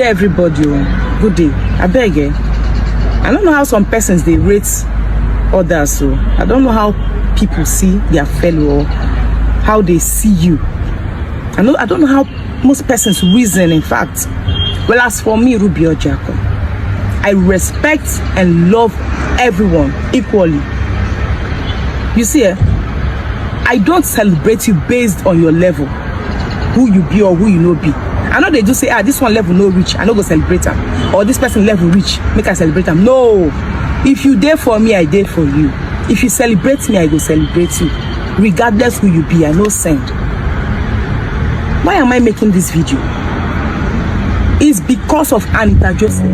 day, everybody. Good day. I beg you. I don't know how some persons they rate others, so I don't know how people see their fellow or how they see you. I don't know how most persons reason, in fact. Well, as for me, Ruby Orjiakor, I respect and love everyone equally. You see, I don't celebrate you based on your level, who you be or who you no be. I know they do say, this one level no reach, I no go celebrate them. Or this person level reach, make I celebrate them. No. If you there for me, I there for you. If you celebrate me, I go celebrate you. Regardless who you be, I no send. Why am I making this video? It's because of Anita Joseph.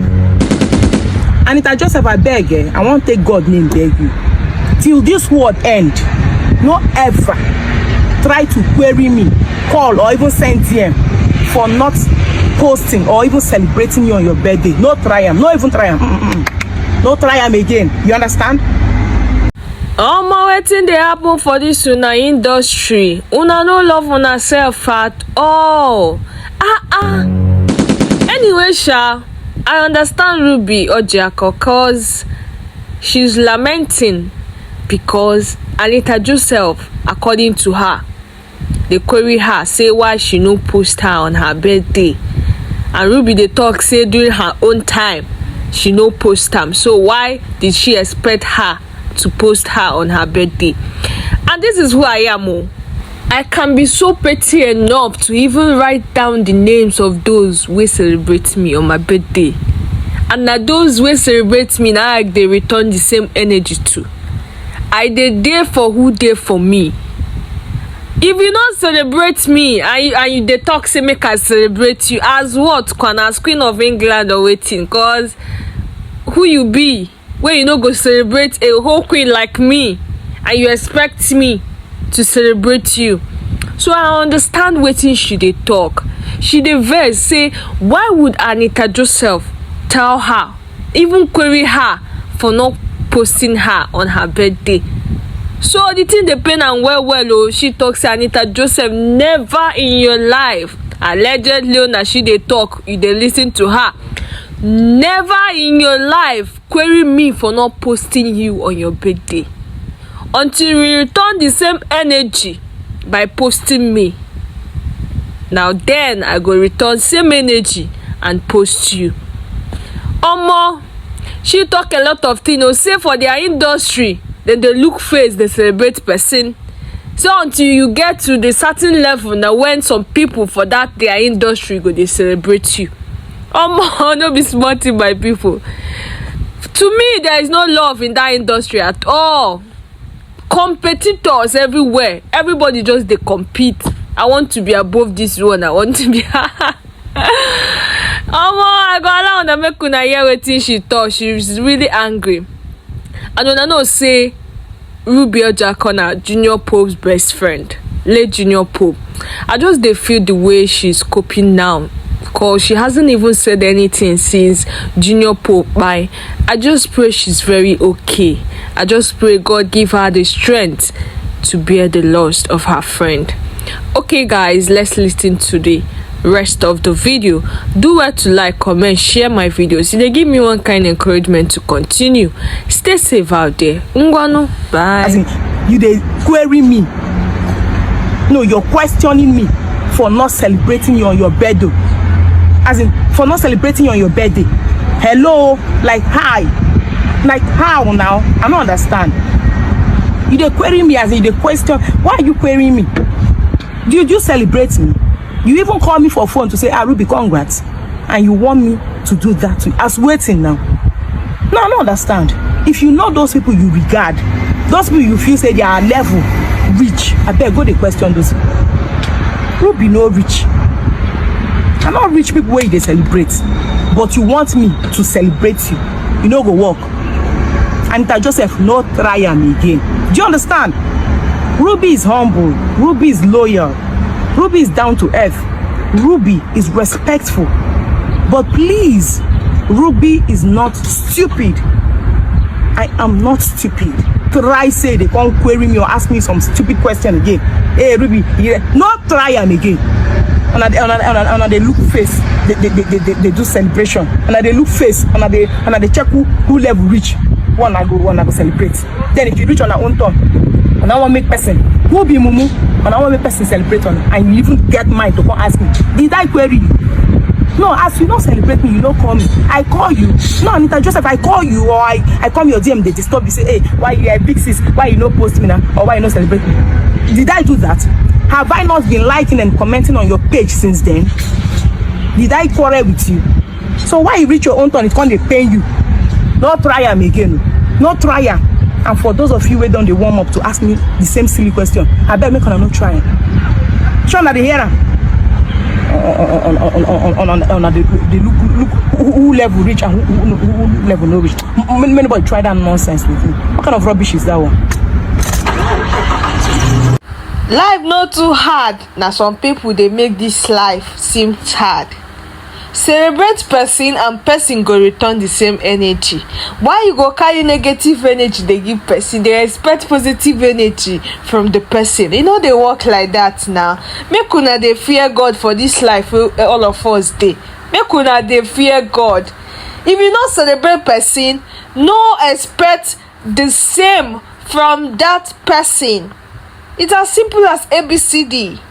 Anita Joseph, I beg you, I won't take God's name beg you. Till this world end, no ever try to query me, call or even send DM for not posting or even celebrating you on your birthday. No try am, no even try am. No try am again. You understand? Wetin dey happen for this una industry? Una no love una self at all. Anyway, Sha, I understand Ruby Orjiakor cause she's lamenting because Anita Joseph, according to her, they query her, say why she no post her on her birthday. And Ruby they talk say during her own time she no post them. So why did she expect her to post her on her birthday? And this is who I am. I can be so petty enough to even write down the names of those who celebrate me on my birthday. And now those who celebrate me now they return the same energy too. I dey there for who dey for me. If you not celebrate me and you dey talk say make I celebrate you as what? As Queen of England or waiting, cause who you be when you no go celebrate a whole queen like me and you expect me to celebrate you? So I understand wetin she dey talk. She dey vex say why would Anita Joseph tell her, even query her for not posting her on her birthday? So the thing dey pain am well. She talks say Anita Joseph, never in your life, allegedly na she dey talk, you dey listen to her, never in your life query me for not posting you on your birthday until you return the same energy by posting me. Now then I go return same energy and post you. She talk a lot of things. Say for their industry, then they look face, they celebrate person. So until you get to the certain level, now when some people for that their industry go they celebrate you. No be smarting by people. To me, there is no love in that industry at all. Competitors everywhere. Everybody just they compete. I want to be above this one. I want to be. I go allow to make una hear wetin she talk. She's really angry. And when I know say Ruby Orjiakor na Junior Pope's best friend, late Junior Pope, I just dey feel the way she's coping now, because she hasn't even said anything since Junior Pope bye. I just pray she's very okay. I just pray God give her the strength to bear the loss of her friend. Okay guys, let's listen to the rest of the video. Do well to like, comment, share my videos. They give me one kind of encouragement to continue. Stay safe out there. Ngwano, bye. As in, you they query me. No, you're questioning me for not celebrating you on your birthday. As in, for not celebrating you on your birthday. Hello, like hi, like how now? I don't understand. You they query me as in they question. Why are you querying me? Did you celebrate me? You even call me for phone to say, Ruby, congrats. And you want me to do that to you. As waiting now. No, I don't understand. If you know those people you regard, those people you feel say they are level, rich, I beg go they question those people. Ruby no rich. I'm not rich people where they celebrate. But you want me to celebrate you. You know go work. Anita Joseph no try am again. Do you understand? Ruby is humble. Ruby is loyal. Ruby is down to earth. Ruby is respectful. But please, Ruby is not stupid. I am not stupid. Try say they can't query me or ask me some stupid question again. Hey Ruby, not try am again. they look face, they do celebration, and they look face, and they check who level reach. One I go celebrate. Then if you reach on our own turn, and I want make person who be mumu, and I want make person celebrate on, and you even get mine to come ask me, did I query you? No, as you don't celebrate me, you don't call me. I call you. No, Anita, Joseph, I call you, or I come your DM, they disturb you, say, hey, why you a big sis? Why you no post me now? Or why you no celebrate me? Did I do that? Have I not been liking and commenting on your page since then? Did I quarrel with you? So why you reach your own turn, it's going to pain you? No try am again. No try am. And for those of you who don't they warm up to ask me the same silly question, I bet me can no try. Show me the hearer. On the look who level reach and who level no reach. Many boy try that nonsense with me. What kind of rubbish is that one? Life not too hard. Now some people they make this life seem hard. Celebrate person and person go return the same energy. Why you go carry negative energy they give person? They expect positive energy from the person. You know they work like that now. Make una they fear God for this life all of us dey. Make una they fear God. If you not celebrate person, no expect the same from that person. It's as simple as ABCD.